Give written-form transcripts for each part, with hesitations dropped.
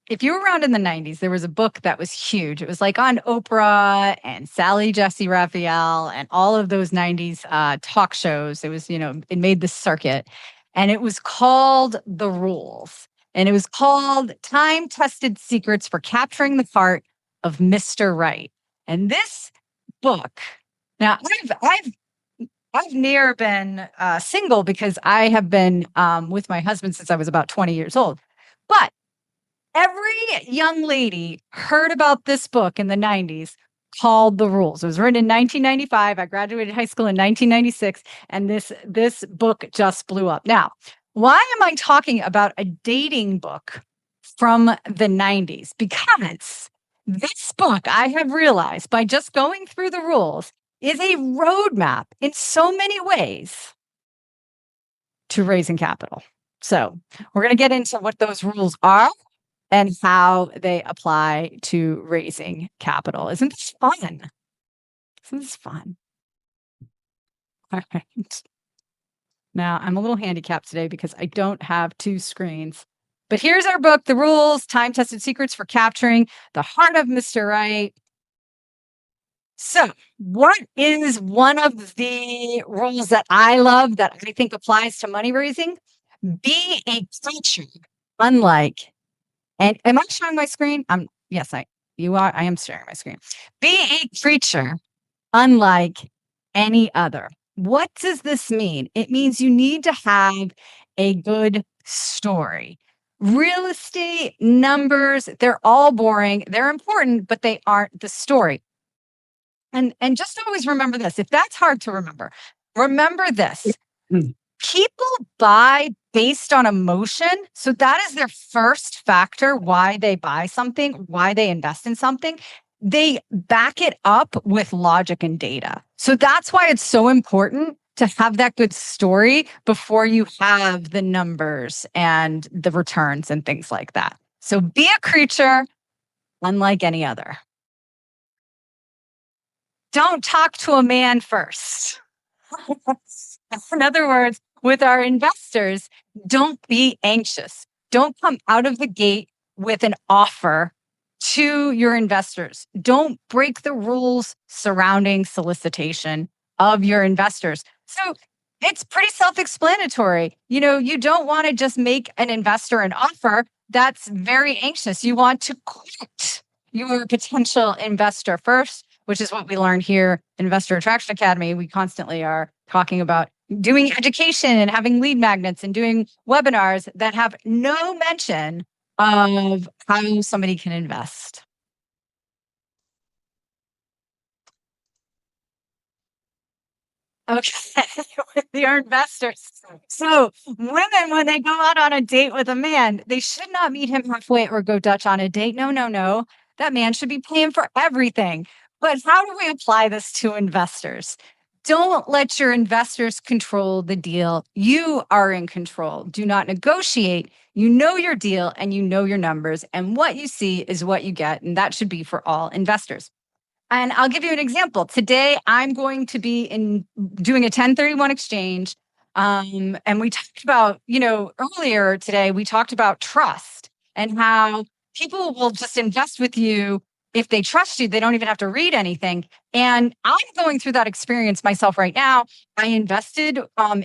if you were around in the 90s, there was a book that was huge. It was like on Oprah and Sally Jesse Raphael and all of those 90s talk shows. It was, it made the circuit. And it was called The Rules. And it was called Time Tested Secrets for Capturing the Heart of Mr. Right. And this book, now I've near been single because I have been with my husband since I was about 20 years old. But every young lady heard about this book in the 90s called The Rules. It was written in 1995. I graduated high school in 1996, and this book just blew up. Now, why am I talking about a dating book from the 90s? Because this book, I have realized by just going through the rules, is a roadmap in so many ways to raising capital. So we're going to get into what those rules are and how they apply to raising capital. Isn't this fun? Isn't this fun? All right. Now, I'm a little handicapped today because I don't have two screens. But here's our book, The Rules, Time-Tested Secrets for Capturing the Heart of Mr. Right. So, what is one of the rules that I love that I think applies to money raising? Be a creature unlike. And am I showing my screen? Yes, you are. I am sharing my screen. Be a creature unlike any other. What does this mean? It means you need to have a good story. Real estate, numbers, they're all boring. They're important, but they aren't the story. And just always remember this. If that's hard to remember this. People buy based on emotion. So that is their first factor why they buy something, why they invest in something. They back it up with logic and data. So that's why it's so important to have that good story before you have the numbers and the returns and things like that. So be a creature unlike any other. Don't talk to a man first. In other words, with our investors, don't be anxious. Don't come out of the gate with an offer to your investors. Don't break the rules surrounding solicitation of your investors. So it's pretty self-explanatory. You don't want to just make an investor an offer that's very anxious. You want to court your potential investor first, which is what we learned here in Investor Attraction Academy. We constantly are talking about doing education and having lead magnets and doing webinars that have no mention of how somebody can invest. Okay, with your investors. So women, when they go out on a date with a man, they should not meet him halfway or go Dutch on a date. No. That man should be paying for everything. But how do we apply this to investors? Don't let your investors control the deal. You are in control. Do not negotiate. You know your deal and you know your numbers, and what you see is what you get. And that should be for all investors. And I'll give you an example. Today, I'm going to be doing a 1031 exchange. And we talked about, earlier today, we talked about trust and how people will just invest with you. If they trust you, they don't even have to read anything. And I'm going through that experience myself right now. I invested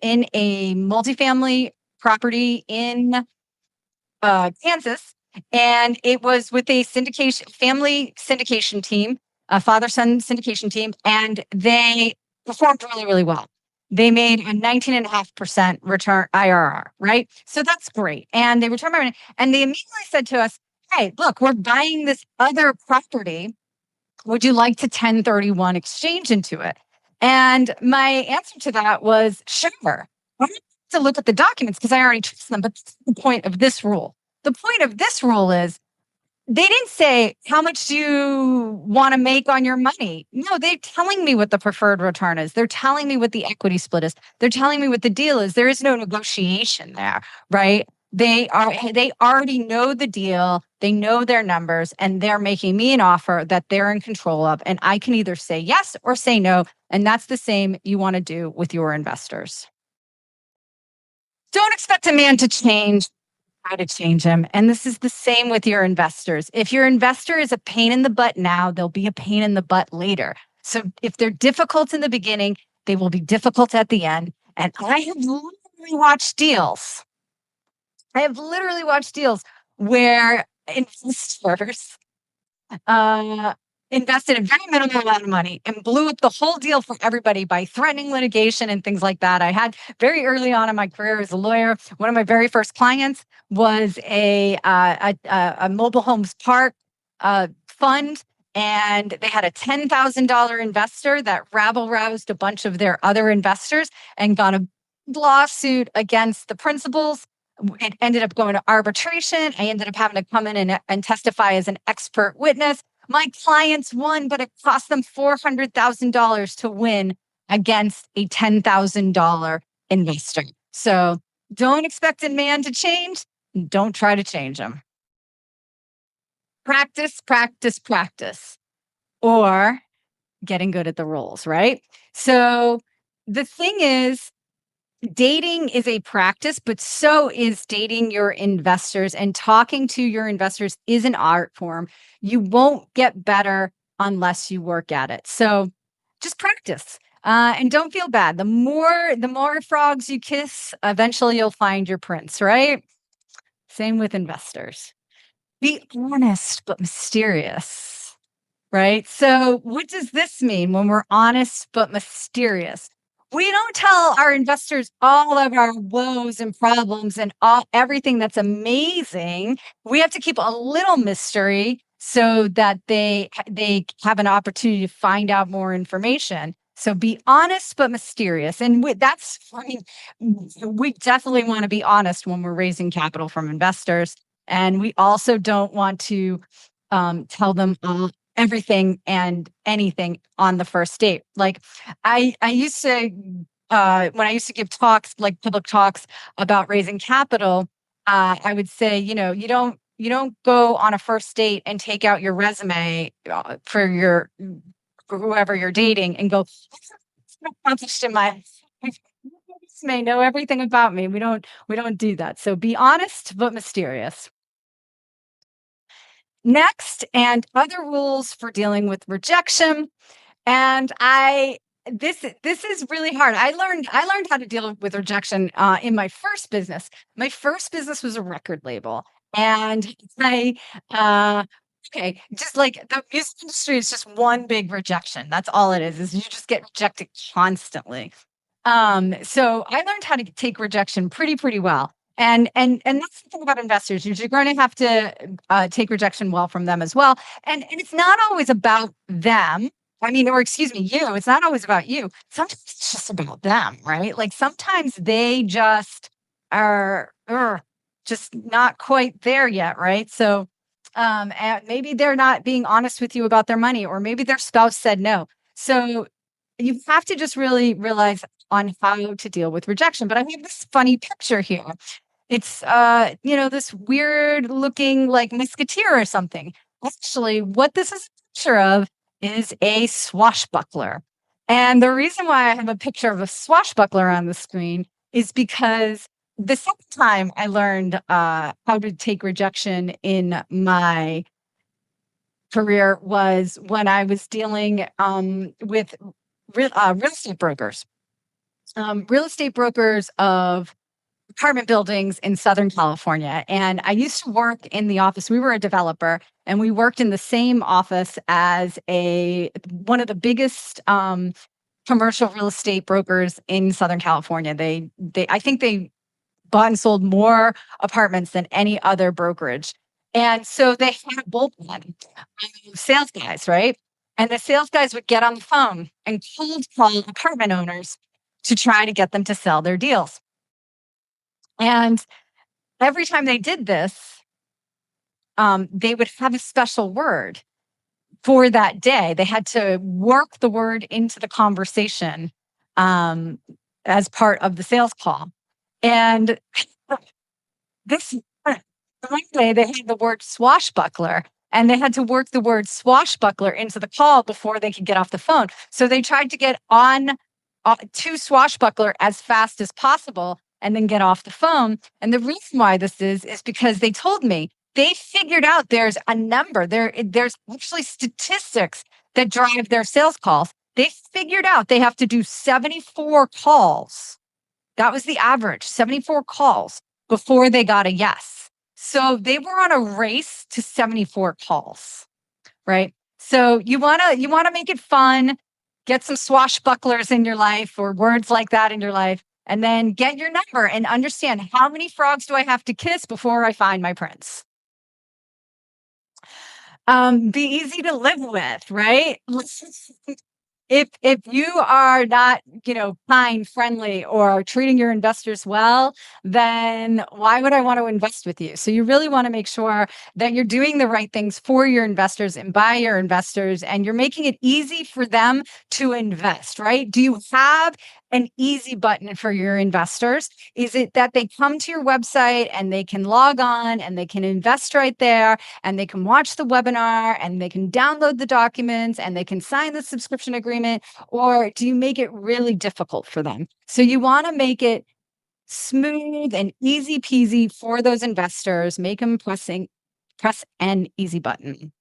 in a multifamily property in Kansas, and it was with a family syndication team, a father-son syndication team, and they performed really, really well. They made a 19.5% return IRR, right? So that's great. And they returned my money, and they immediately said to us, hey, look, we're buying this other property. Would you like to 1031 exchange into it? And my answer to that was, sure. I have to look at the documents because I already trust them. But that's the point of this rule. The point of this rule is they didn't say, how much do you want to make on your money? No, they're telling me what the preferred return is. They're telling me what the equity split is. They're telling me what the deal is. There is no negotiation there, right? They already know the deal. They know their numbers, and they're making me an offer that they're in control of. And I can either say yes or say no. And that's the same you want to do with your investors. Don't expect a man to change try to change them. And this is the same with your investors. If your investor is a pain in the butt now, they'll be a pain in the butt later. So if they're difficult in the beginning, they will be difficult at the end. And I have literally watched deals. I have literally watched deals where investors uh, invested a very minimal amount of money and blew up the whole deal for everybody by threatening litigation and things like that. I had very early on in my career as a lawyer, one of my very first clients was a mobile homes park fund. And they had a $10,000 investor that rabble-roused a bunch of their other investors and got a lawsuit against the principals. It ended up going to arbitration. I ended up having to come in and testify as an expert witness. My clients won, but it cost them $400,000 to win against a $10,000 investor. So don't expect a man to change. Don't try to change him. Practice, practice, practice, or getting good at the roles, right? So the thing is, dating is a practice, but so is dating your investors, and talking to your investors is an art form. You won't get better unless you work at it. So just practice and don't feel bad. The more frogs you kiss, eventually you'll find your prince, right? Same with investors. Be honest, but mysterious, right? So what does this mean when we're honest, but mysterious? We don't tell our investors all of our woes and problems and everything that's amazing. We have to keep a little mystery so that they have an opportunity to find out more information. So be honest, but mysterious. And we definitely want to be honest when we're raising capital from investors. And we also don't want to tell them everything and anything on the first date. Like I used to, when I used to give talks, like public talks about raising capital, I would say, you don't go on a first date and take out your resume for whoever you're dating and go, accomplished in my may know everything about me. We don't do that. So be honest, but mysterious. Next, and other rules for dealing with rejection. And this is really hard. I learned how to deal with rejection in my first business. My first business was a record label, and just like the music industry is just one big rejection. That's all it is you just get rejected constantly. So I learned how to take rejection pretty well. And that's the thing about investors. You're going to have to take rejection well from them as well. And it's not always about them. I mean, or excuse me, you. It's not always about you. Sometimes it's just about them, right? Like sometimes they just are just not quite there yet, right? So and maybe they're not being honest with you about their money, or maybe their spouse said no. So you have to just really realize on how to deal with rejection. But I have this funny picture here. It's this weird looking like musketeer or something. Actually, what this is a picture of is a swashbuckler. And the reason why I have a picture of a swashbuckler on the screen is because the second time I learned how to take rejection in my career was when I was dealing with real estate brokers. Real estate brokers of apartment buildings in Southern California. And I used to work in the office. We were a developer, and we worked in the same office as one of the biggest commercial real estate brokers in Southern California. I think they bought and sold more apartments than any other brokerage. And so they had a bullpen of sales guys, right? And the sales guys would get on the phone and cold call apartment owners to try to get them to sell their deals. And every time they did this, they would have a special word for that day. They had to work the word into the conversation as part of the sales call. And one day they had the word swashbuckler, and they had to work the word swashbuckler into the call before they could get off the phone. So they tried to get on to swashbuckler as fast as possible. and then get off the phone. And the reason why this is because they told me they figured out there's a number there's actually statistics that drive their sales calls. They figured out they have to do 74 calls. That was the average, 74 calls before they got a yes. So they were on a race to 74 calls, right? So you want to make it fun, get some swashbucklers in your life or words like that in your life, and then get your number and understand how many frogs do I have to kiss before I find my prince. Be easy to live with, right? If you are not, kind, friendly, or treating your investors well, then why would I want to invest with you? So you really want to make sure that you're doing the right things for your investors and by your investors, and you're making it easy for them to invest, right? Do you have an easy button for your investors? Is it that they come to your website and they can log on and they can invest right there and they can watch the webinar and they can download the documents and they can sign the subscription agreement? Or do you make it really difficult for them? So you want to make it smooth and easy peasy for those investors. Make them press an easy button.